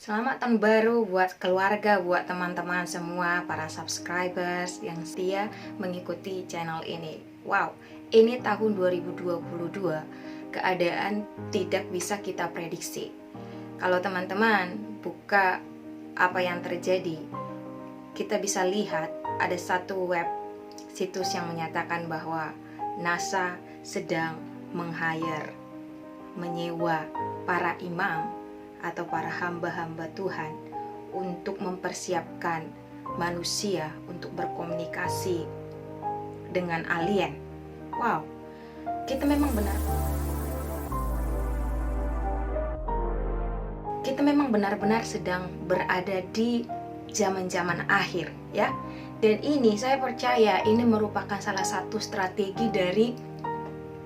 Selamat tahun baru buat keluarga, buat teman-teman semua, para subscribers yang setia mengikuti channel ini. Wow, ini tahun 2022, keadaan tidak bisa kita prediksi. Kalau teman-teman buka apa yang terjadi, kita bisa lihat ada satu web situs yang menyatakan bahwa NASA sedang menyewa para imam atau para hamba-hamba Tuhan untuk mempersiapkan manusia untuk berkomunikasi dengan alien. Wow, kita memang benar-benar sedang berada di zaman-zaman akhir, ya. Dan ini saya percaya ini merupakan salah satu strategi dari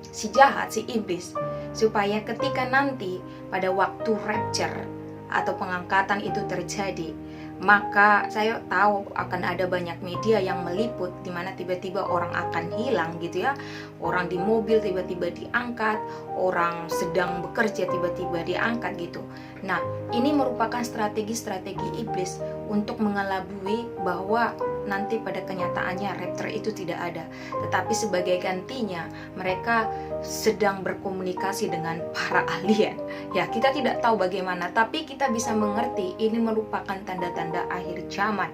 si jahat, si iblis, supaya ketika nanti pada waktu rapture atau pengangkatan itu terjadi, maka saya tahu akan ada banyak media yang meliput di mana tiba-tiba orang akan hilang gitu ya. Orang di mobil tiba-tiba diangkat, orang sedang bekerja tiba-tiba diangkat gitu. Nah, ini merupakan strategi-strategi iblis untuk mengelabui bahwa nanti pada kenyataannya rapture itu tidak ada, tetapi sebagai gantinya mereka sedang berkomunikasi dengan para alien. Ya, kita tidak tahu bagaimana, tapi kita bisa mengerti ini merupakan tanda-tanda akhir zaman.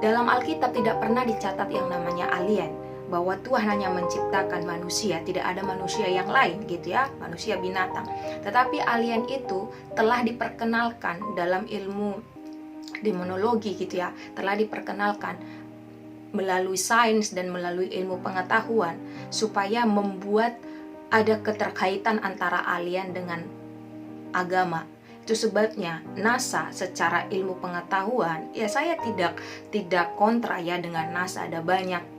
Dalam Alkitab tidak pernah dicatat yang namanya alien, bahwa Tuhan hanya menciptakan manusia, tidak ada manusia yang lain gitu ya, manusia binatang. Tetapi alien itu telah diperkenalkan dalam ilmu demonologi gitu ya, telah diperkenalkan melalui sains dan melalui ilmu pengetahuan supaya membuat ada keterkaitan antara alien dengan agama. Itu sebabnya NASA secara ilmu pengetahuan, ya saya tidak kontra ya dengan NASA, ada banyak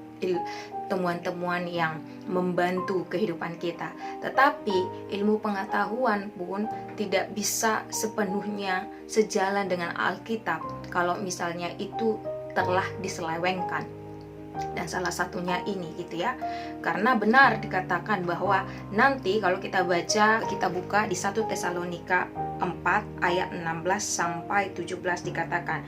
temuan-temuan yang membantu kehidupan kita. Tetapi ilmu pengetahuan pun tidak bisa sepenuhnya sejalan dengan Alkitab kalau misalnya itu telah diselewengkan. Dan salah satunya ini gitu ya. Karena benar dikatakan bahwa nanti kalau kita buka di 1 Tesalonika 4 ayat 16 sampai 17 dikatakan,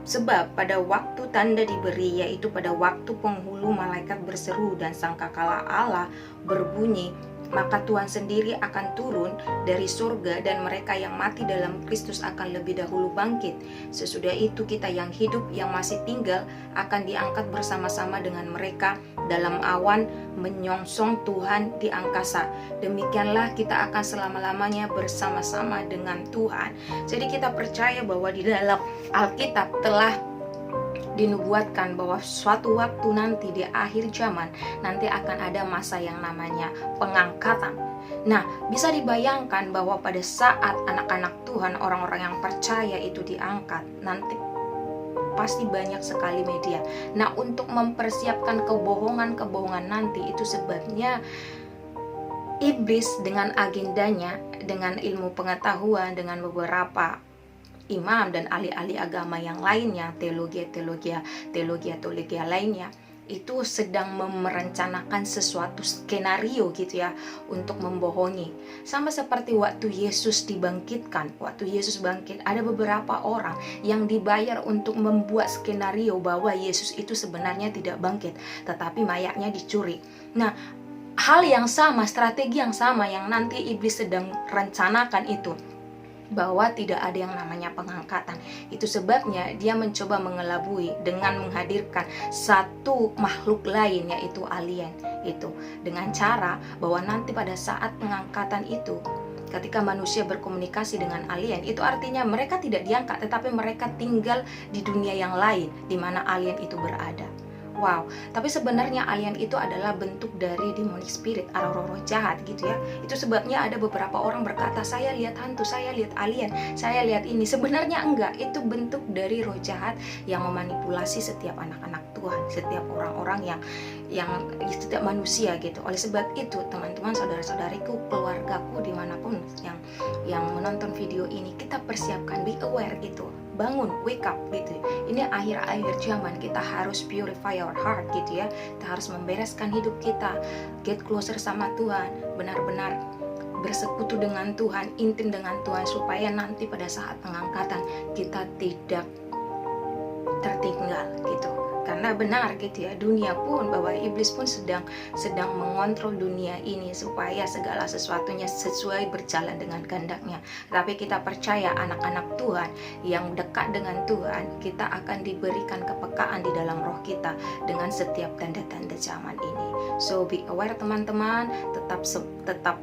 sebab pada waktu tanda diberi, yaitu pada waktu penghulu malaikat berseru dan sangkakala Allah berbunyi, maka Tuhan sendiri akan turun dari surga dan mereka yang mati dalam Kristus akan lebih dahulu bangkit. Sesudah itu kita yang hidup yang masih tinggal akan diangkat bersama-sama dengan mereka dalam awan menyongsong Tuhan di angkasa. Demikianlah kita akan selama-lamanya bersama-sama dengan Tuhan. Jadi kita percaya bahwa di dalam Alkitab telah dinubuatkan bahwa suatu waktu nanti di akhir zaman nanti akan ada masa yang namanya pengangkatan. Nah, bisa dibayangkan bahwa pada saat anak-anak Tuhan, orang-orang yang percaya itu diangkat, nanti pasti banyak sekali media. Nah, untuk mempersiapkan kebohongan-kebohongan nanti, itu sebabnya iblis dengan agendanya, dengan ilmu pengetahuan, dengan beberapa imam dan ahli-ahli agama yang lainnya, teologi lainnya, itu sedang merencanakan sesuatu skenario gitu ya, untuk membohongi. Sama seperti waktu Yesus dibangkitkan, waktu Yesus bangkit, ada beberapa orang yang dibayar untuk membuat skenario bahwa Yesus itu sebenarnya tidak bangkit, tetapi mayatnya dicuri. Nah, hal yang sama, strategi yang sama yang nanti iblis sedang rencanakan itu, bahwa tidak ada yang namanya pengangkatan. Itu sebabnya dia mencoba mengelabui dengan menghadirkan satu makhluk lain, yaitu alien itu, dengan cara bahwa nanti pada saat pengangkatan itu, ketika manusia berkomunikasi dengan alien, itu artinya mereka tidak diangkat, tetapi mereka tinggal di dunia yang lain di mana alien itu berada. Wow, tapi sebenarnya alien itu adalah bentuk dari demonic spirit, roh-roh jahat gitu ya. Itu sebabnya ada beberapa orang berkata, saya lihat hantu, saya lihat alien, saya lihat ini. Sebenarnya enggak, itu bentuk dari roh jahat yang memanipulasi setiap anak-anak Tuhan, setiap orang-orang yang setiap manusia gitu. Oleh sebab itu, teman-teman, saudara-saudariku, keluargaku dimanapun yang menonton video ini, kita persiapkan, be aware gitu. Bangun, wake up gitu. Ini akhir-akhir zaman, kita harus purify our heart gitu ya. Kita harus membereskan hidup kita, get closer sama Tuhan, benar-benar bersekutu dengan Tuhan, intim dengan Tuhan, supaya nanti pada saat pengangkatan kita tidak tertinggal gitu. Karena benar gitu ya, dunia pun, bahwa iblis pun sedang mengontrol dunia ini supaya segala sesuatunya sesuai berjalan dengan kehendaknya. Tapi kita percaya anak-anak Tuhan yang dekat dengan Tuhan, kita akan diberikan kepekaan di dalam roh kita dengan setiap tanda-tanda zaman ini. So be aware teman-teman, tetap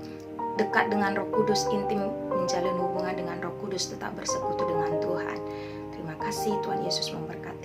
dekat dengan Roh Kudus, intim menjalin hubungan dengan Roh Kudus, tetap bersekutu dengan Tuhan. Terima kasih, Tuhan Yesus memberkati.